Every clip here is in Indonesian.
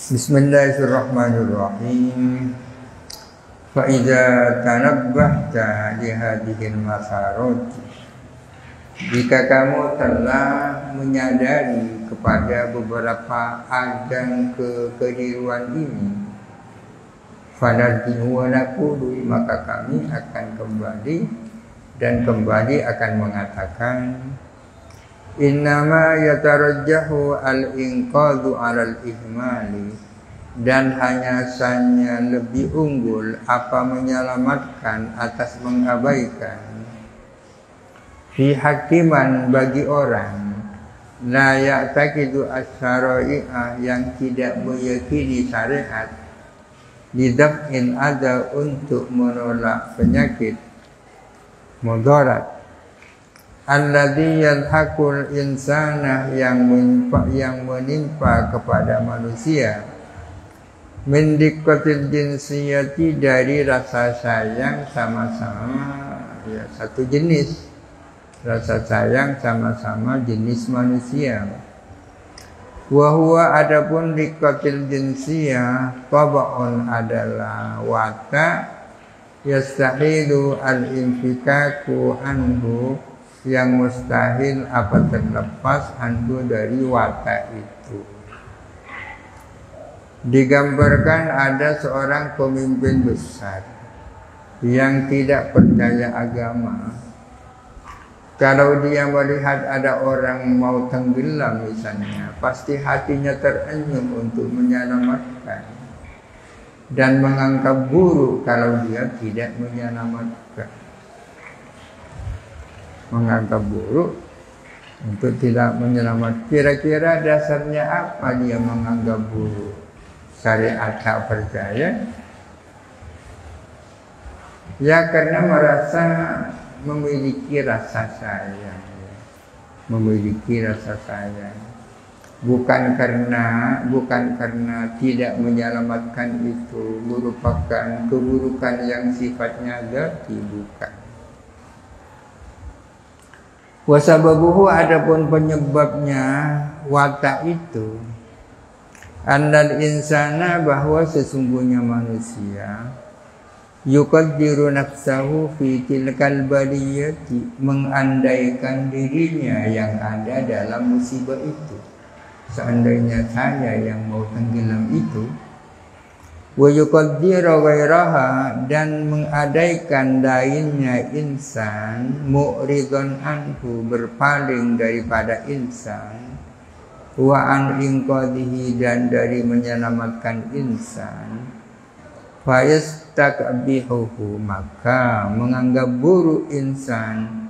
Bismillahirrahmanirrahim. Fa idza tanabbahta li hadhil masarati, jika kamu telah menyadari kepada beberapa adang kekeliruan ini, fanarji'u wa naqulu, maka kami akan kembali dan kembali akan mengatakan, innama yatarajjahu al-inqadhu 'alal ihmali, dan hanya saja lebih unggul apa menyelamatkan atas mengabaikan, fi hakiman bagi orang la ya'taqidu asy-syara'i'a, yang tidak meyakini syariat, lidaf'in ada untuk menolak penyakit mudarat, alladzi yalhaqul insana, yang menimpa kepada manusia, min diqqatil jinsiyati, dari rasa sayang sama-sama ya satu jenis, rasa sayang sama-sama jenis manusia. Wa huwa, adapun diqqatil jinsiyah, tab'un adalah watak, yastahilu al-infikaku anhu, yang mustahil apa terlepas anhu dari watak itu. Digambarkan ada seorang pemimpin besar yang tidak percaya agama. Kalau dia melihat ada orang mau tenggelam misalnya, pasti hatinya terenyuh untuk menyelamatkan dan menganggap buruk kalau dia tidak menyelamatkan. Menganggap buruk untuk tidak menyelamatkan. Kira-kira dasarnya apa dia menganggap buruk? Syariat tak percaya? Ya karena merasa memiliki rasa sayang, memiliki rasa sayang, bukan karena tidak menyelamatkan itu merupakan keburukan yang sifatnya dzati, bukan. Wasababuhu, adapun penyebabnya watak itu, annal insana, bahwa sesungguhnya manusia, yuqaddiru nafsahu fi tilkal baliyati, mengandaikan dirinya yang ada dalam musibah itu. Seandainya saya yang mau tenggelam itu, wa yuqaddiru ghairaha, dan mengadaikan lainnya insan, mu'ridun anhu, berpaling daripada insan, wa an inqadhihi, dan dari menyelamatkan insan, fa yastakbihuhu, maka menganggap buruk insan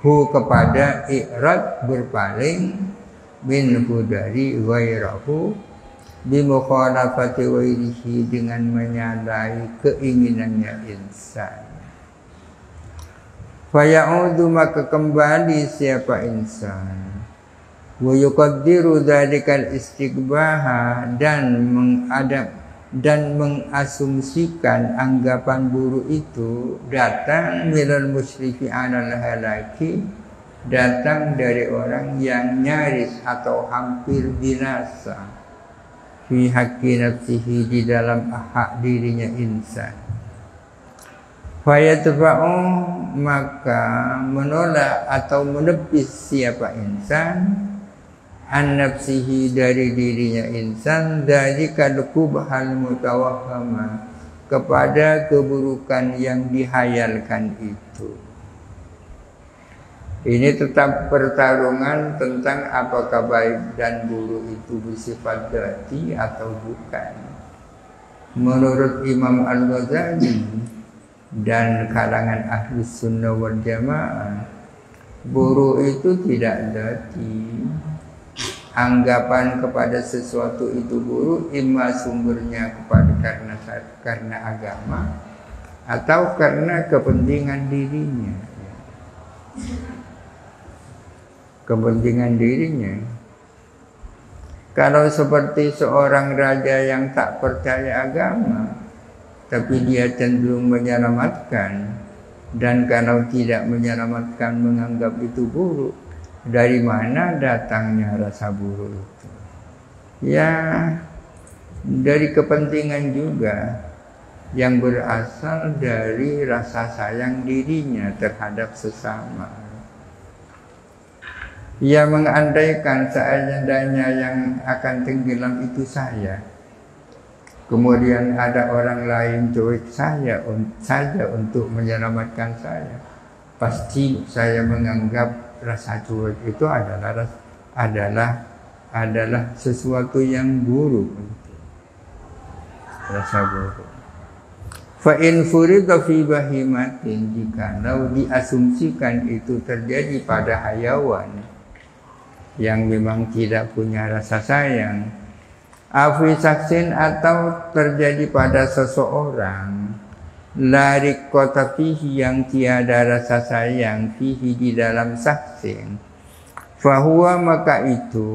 hu kepada i'rad, berpaling, minhu dari ghairahu, bimukhalafati ghairihi, dengan menyalahi keinginannya insan. Fa ya'udu, maka kembali siapa insan, wa yuqaddiru dzalikal istiqbaha, dan mengasumsikan anggapan buruk itu datang minal musrifi 'alal halaki, datang dari orang yang nyaris atau hampir binasa, fi haqqi nafsihi, di dalam hak dirinya insan. Fayatba'u, maka menolak atau menepis siapa insan, an nafsihi, dari dirinya insan, dzalikal qubhal mutawahhama, kepada keburukan yang dihayalkan itu. Ini tetap pertarungan tentang apakah baik dan buruk itu bersifat dzati atau bukan. Menurut Imam Al-Ghazali dan kalangan Ahlus Sunnah wal Jamaah, buruk itu tidak dzati. Anggapan kepada sesuatu itu buruk, imma sumbernya karena agama atau karena kepentingan dirinya. Kepentingan dirinya. Kalau seperti seorang raja yang tak percaya agama, tapi dia cenderung menyelamatkan, dan kalau tidak menyelamatkan menganggap itu buruk, dari mana datangnya rasa buruk itu? Ya, dari kepentingan juga yang berasal dari rasa sayang dirinya terhadap sesama. Ia mengandaikan seandainya yang akan tenggelam itu saya, kemudian ada orang lain cuek saja untuk menyelamatkan saya, pasti saya menganggap rasa cuek itu adalah sesuatu yang buruk, rasa buruk. Fa in furida fi bahimatin, jikalau diasumsikan itu terjadi pada hayawan yang memang tidak punya rasa sayang, afi saksin, atau terjadi pada seseorang lari kota fihi, yang tiada rasa sayang, fihi di dalam saksin, fahuwa, maka itu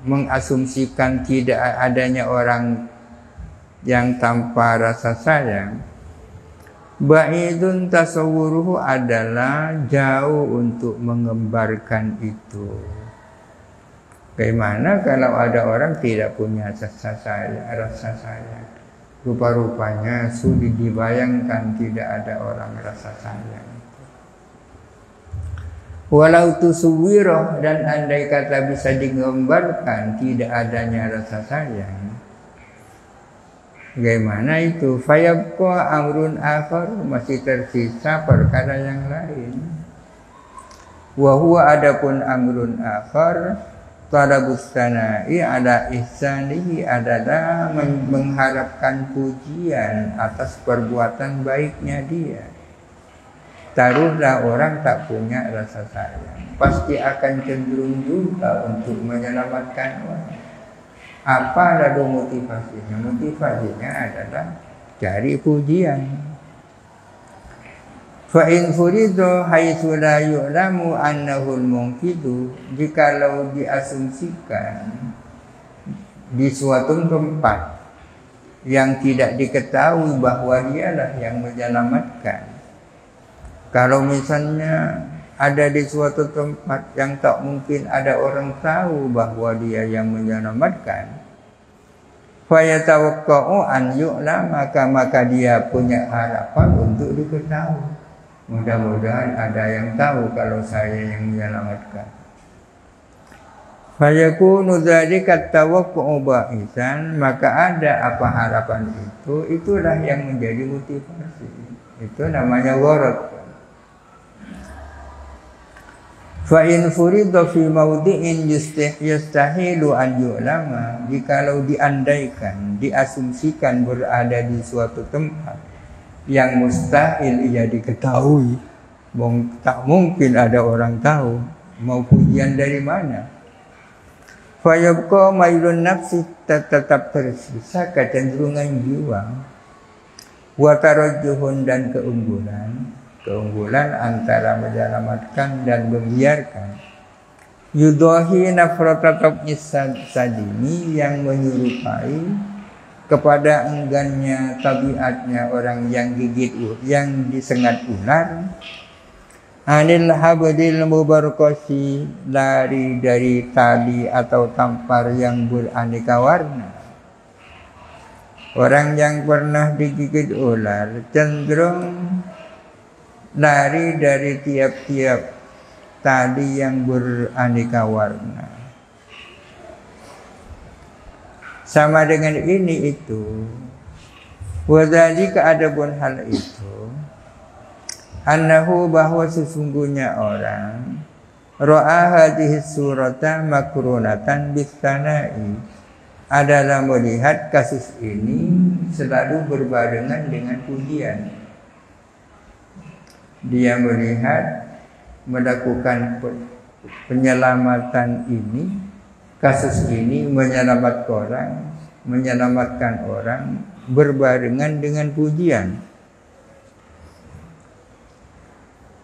mengasumsikan tidak adanya orang yang tanpa rasa sayang. Ba'idun tasawwuruhu, adalah jauh untuk mengembarkan itu. Bagaimana kalau ada orang tidak punya rasa sayang? Rupa-rupanya sulit dibayangkan tidak ada orang rasa sayang. Walau tusawwirah, dan andai kata bisa digambarkan tidak adanya rasa sayang, bagaimana itu? Fayabqa amrun akhar, masih tersisa perkara yang lain. Wa huwa, adapun amrun akhar, talabus sana'i ala ihsanihi, adalah mengharapkan pujian atas perbuatan baiknya dia. Taruhlah orang tak punya rasa sayang, pasti akan cenderung juga untuk menyelamatkan orang. Apa lalu motivasinya? Motivasinya adalah cari pujian. Fa in furidu haitsu la yu'lamu annahu al-munqidu, jikalau diasumsikan di suatu tempat yang tidak diketahui bahwa dialah yang menyelamatkan. Kalau misalnya ada di suatu tempat yang tak mungkin ada orang tahu bahwa dia yang menyelamatkan, fayatawaqqa'u an yu'lama, maka dia punya harapan untuk diketahui. Mudah-mudahan ada yang tahu kalau saya yang menyelamatkan. Fayakunu dzalika tawaqqu'u ba'isan, maka ada apa harapan itu, itulah yang menjadi motivasi. Itu namanya gharad. Fa in furida fi mawdi'in yastahilu an yu'lama, jikalau diandaikan, diasumsikan berada di suatu tempat yang mustahil ia diketahui, tak mungkin ada orang tahu, mau pujian dari mana. Fa yabqa mailun nafsi, tetap tersisa kecenderungan jiwa, wa tarajjuhun, dan keunggulan antara menyelamatkan dan membiarkan. Yudahi nafrata tab'is sadimi, yang menyerupai kepada enggannya tabiatnya orang yang gigit yang disengat ular. Anil habdil mubarqasi, lari dari tali atau tampar yang beraneka warna. Orang yang pernah digigit ular cenderung lari dari tiap-tiap tali yang beraneka warna. Sama dengan ini itu. Wadzalika, adapun hal itu, annahu, bahwa sesungguhnya orang ra'a hadhihi surata makrunatan bis-sana'i, adalah melihat kasus ini selalu berbarengan dengan pujian. Dia melihat melakukan penyelamatan ini, kasus ini menyelamatkan orang berbarengan dengan pujian.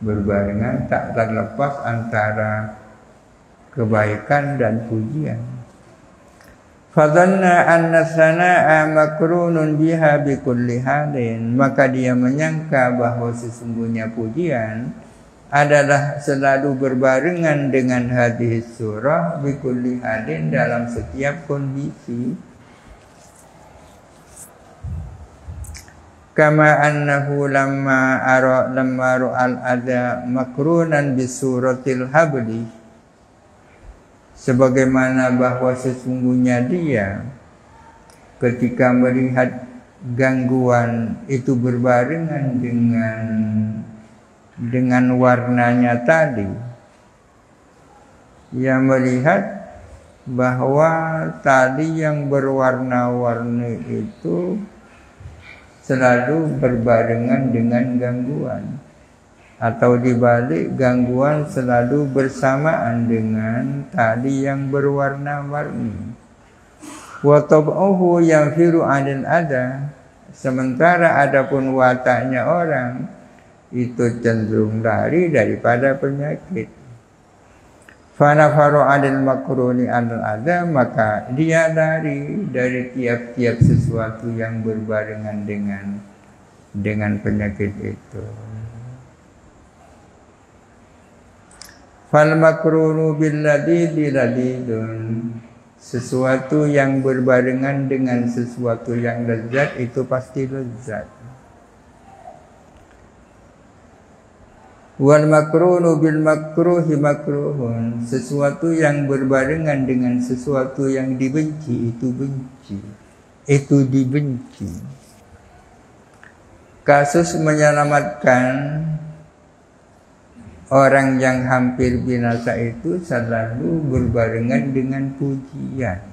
Berbarengan, tak terlepas antara kebaikan dan pujian. Fadhanna anna sana'a makrunun biha bikulli halin, maka dia menyangka bahwa sesungguhnya pujian adalah selalu berbarengan dengan hadis surah bikulli halin, dalam setiap kondisi. kama annahu lamma ra'al adha makrunan bisuratil habli, sebagaimana bahwa sesungguhnya dia ketika melihat gangguan itu berbarengan dengan warnanya tadi, ia melihat bahwa tali yang berwarna-warni itu selalu berbarengan dengan gangguan, atau dibalik, gangguan selalu bersamaan dengan tali yang berwarna-warni. Wa tab'uhu yanfiru 'anil adha, sementara adapun wataknya orang itu cenderung lari daripada penyakit. Fanafaru 'anil makruni 'anil adha, maka dia lari dari tiap-tiap sesuatu yang berbarengan dengan penyakit itu. Fal makrunu bil ladidi ladidun, sesuatu yang berbarengan dengan sesuatu yang lezat itu pasti lezat. Wal makrunu bil makruhi makruhun, sesuatu yang berbarengan dengan sesuatu yang dibenci itu benci, itu dibenci. Kasus menyelamatkan orang yang hampir binasa itu selalu berbarengan dengan pujian.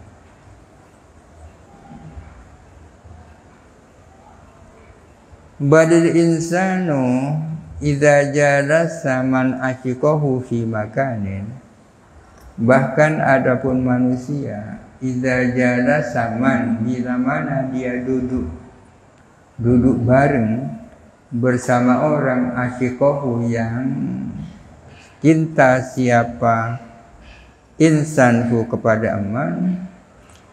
Badil insanu idza jalasa man asyiqahu fi makanin, bahkan adapun manusia idza jalasa man, bila mana dia duduk bareng bersama orang asyiqahu yang cinta siapa insanhu kepada aman,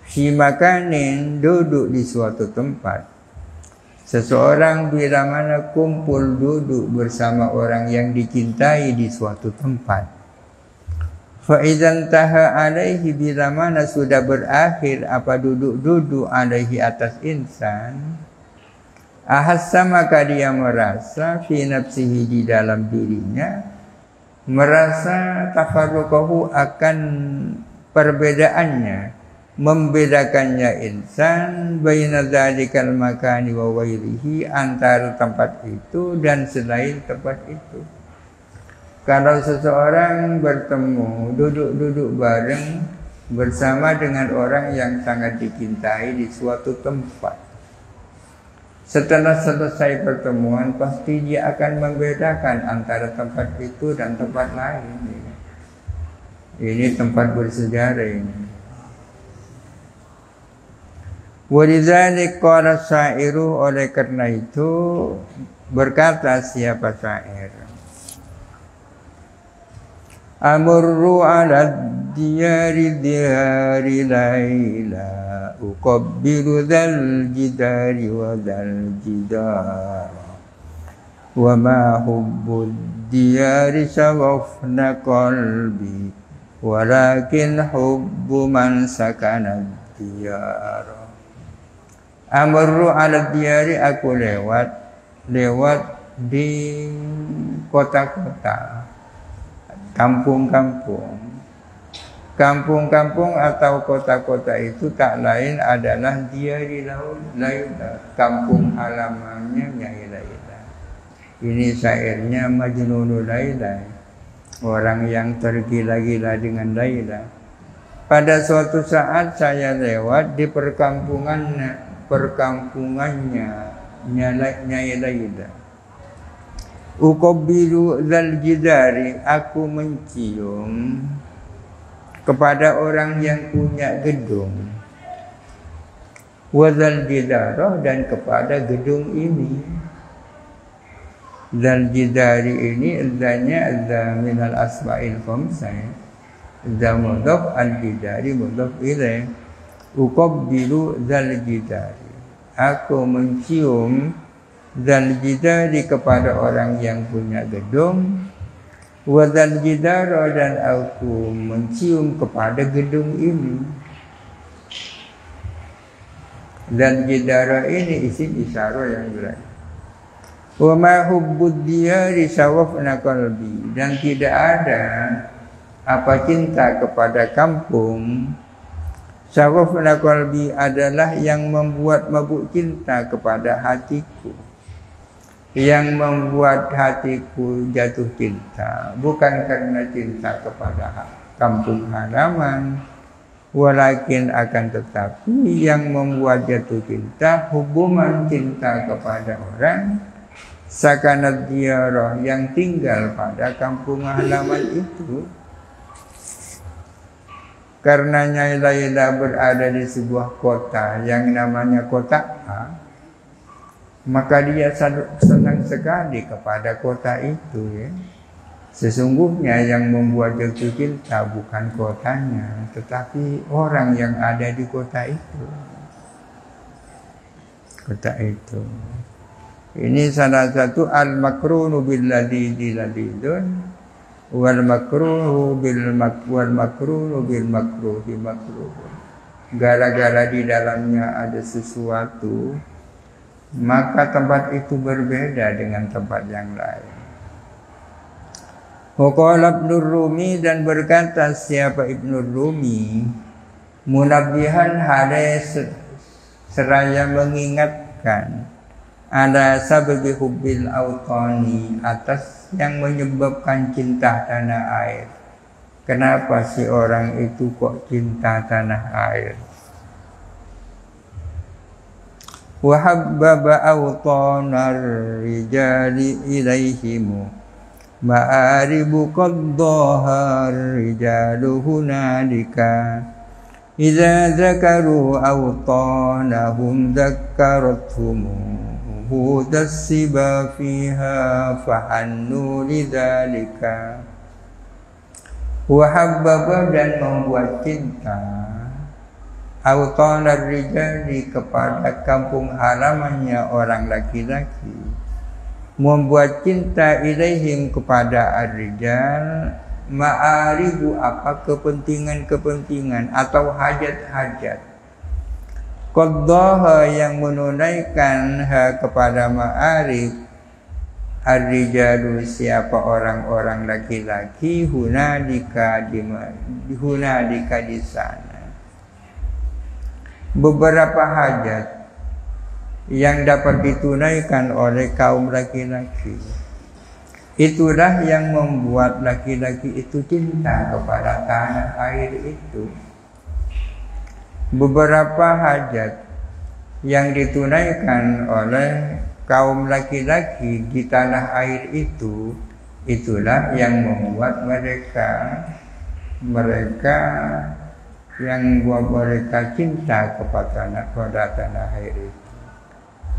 fi makanin, duduk di suatu tempat. Seseorang bila mana kumpul duduk bersama orang yang dicintai di suatu tempat, fa idzan taha alaihi, bila mana sudah berakhir apa duduk-duduk alaihi atas insan, ahassa, maka dia merasa fi nafsihi, di dalam dirinya merasa tafarruqahu, akan perbedaannya, membedakannya insan baina dzalikal makani wa ghairihi, antara tempat itu dan selain tempat itu. Kalau seseorang bertemu, duduk bareng bersama dengan orang yang sangat dicintai di suatu tempat, setelah selesai pertemuan pasti dia akan membedakan antara tempat itu dan tempat lain. Ini tempat bersejarah ini. Walidzalik qala syairu, oleh karena itu berkata siapa syair, amurru ala diyari diyari laila, uqabbilu dzal jidari wa dzal jidar, wa ma hubbud diyari sawafna qalbi, walakin hubbu man sakana diyar. Amru ala diyari, aku lewat di kota-kota, kampung-kampung atau kota-kota itu tak lain adalah diyari laila, kampung halamannya Nyai Laila. Ini syairnya Majnunul Laila, orang yang tergila-gila dengan Laila. Pada suatu saat saya lewat di perkampungannya Nyai Laila. Uqabbilu dzal jidari, aku mencium kepada orang yang punya gedung, wa dzal jidarah, dan kepada gedung ini. Dzal jidari ini adzanya adza minal asma'il khamsah, adza mudhaf, al jidari mudhaf ilaih. Uqabbilu dzal jidari, aku mencium dzal jidari, kepada orang yang punya gedung, wa dzal jidara, dan aku mencium kepada gedung ini. Dzal jidara ini isim isyarah yang berat. Wa ma hubbud diyari sawafna qalbi, dan tidak ada apa cinta kepada kampung. Sawafna qalbi adalah yang membuat mabuk cinta kepada hatiku, yang membuat hatiku jatuh cinta, bukan karena cinta kepada kampung halaman, walakin akan tetapi yang membuat jatuh cinta hubungan cinta kepada orang sakanat diyarah, yang tinggal pada kampung halaman itu. Karena Laila berada di sebuah kota yang namanya kota A, maka dia senang sekali kepada kota itu, ya. Sesungguhnya yang membuat jatuh cinta bukan kotanya, tetapi orang yang ada di kota itu. Kota itu. Ini salah satu al-makrunu billadhi diladidun wal makruhu bil makruhu bil makruhi makruh. Gara-gara di dalamnya ada sesuatu, maka tempat itu berbeda dengan tempat yang lain. Waqala Ibnu Rumi, dan berkata siapa Ibnu Rumi, munabbihan hadai seraya mengingatkan ada sababi hubbil autani, atas yang menyebabkan cinta tanah air. Kenapa si orang itu kok cinta tanah air? Wa habbaba autanar rijali ilaihimu ma'aribu qaddaha rijalu hunalika idza zakaru autanahum dzakarathum hudasiba fiha fahannu lidzalika. Wa habbaba, dan membuat cinta autanar rijali, kepada kampung halamannya orang laki-laki, membuat cinta ilaihim kepada ar-rijal ma'aribu, apa kepentingan-kepentingan atau hajat-hajat, qaddaha, yang menunaikan kepada ma'arif ar-rijalu, siapa orang-orang laki-laki, hunalika di sana. Beberapa hajat yang dapat ditunaikan oleh kaum laki-laki, itulah yang membuat laki-laki itu cinta kepada tanah air itu. Beberapa hajat yang ditunaikan oleh kaum laki-laki di tanah air itu, itulah yang membuat mereka yang membuat mereka cinta kepada tanah air itu.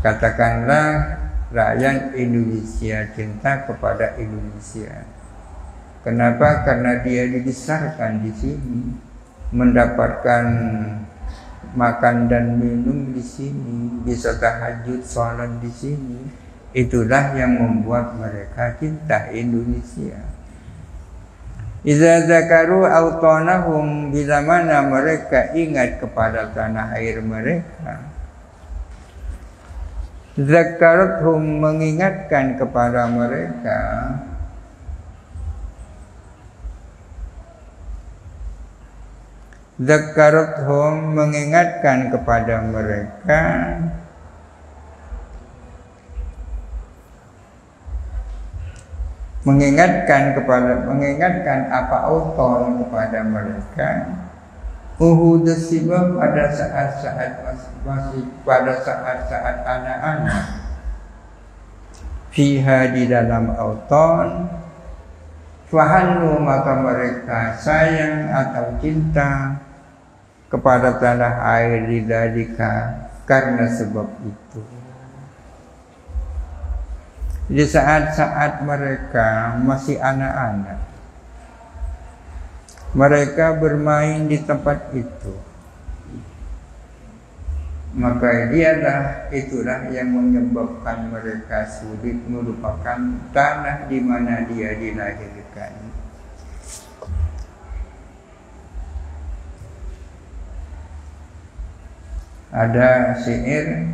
Katakanlah rakyat Indonesia cinta kepada Indonesia. Kenapa? Karena dia dibesarkan di sini, mendapatkan makan dan minum di sini, bisa tahajud sholat di sini. Itulah yang membuat mereka cinta Indonesia. Idza zakaru autanahum, bila mana mereka ingat kepada tanah air mereka, zakarathum, mengingatkan kepada mereka, zakarathum, mengingatkan kepada mereka, mengingatkan apa auton kepada mereka, uhudasibah, pada saat-saat anak-anak, fiha, di dalam auton, fahannu, maka mereka sayang atau cinta kepada tanah air lidzalika, karena sebab itu. Di saat-saat mereka masih anak-anak, mereka bermain di tempat itu, maka itulah yang menyebabkan mereka sulit melupakan tanah di mana dia dilahirkan. Ada syair,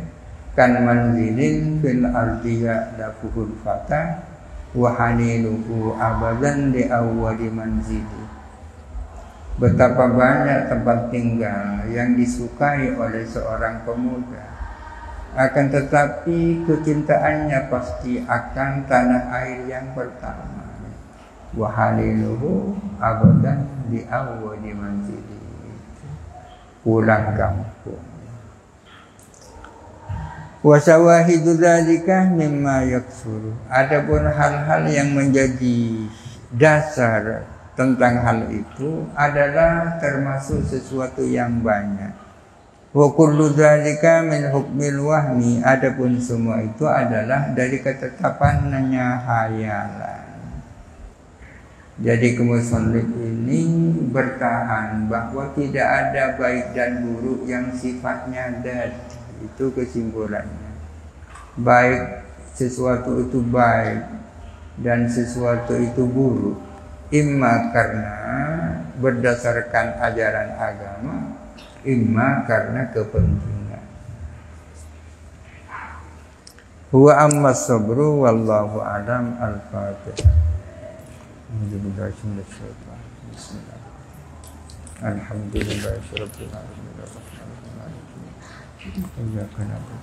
kan manzilin fil ardiya lafuhul fata wa haniluhu abadan li awwali manzili. Betapa banyak tempat tinggal yang disukai oleh seorang pemuda, akan tetapi kecintaannya pasti akan tanah air yang pertama. Wa haniluhu abadan li awwali manzili, pulang kampung. Wa sawahidu dzalika mimma yaksuru. Adapun hal-hal yang menjadi dasar tentang hal itu adalah termasuk sesuatu yang banyak. Wa kullu dzalika min hukmil wahmi. Adapun semua itu adalah dari ketetapannya hayalan. Jadi kemusannif ini bertahan bahwa tidak ada baik dan buruk yang sifatnya dzat. Itu kesimpulannya. Baik sesuatu itu baik dan sesuatu itu buruk, imma karena berdasarkan ajaran agama, imma karena kepentingan. Huwa amma sabru wallahu a'lam. Al-Fatihah. Alhamdulillahirabbil alamin. Iya, kenapa?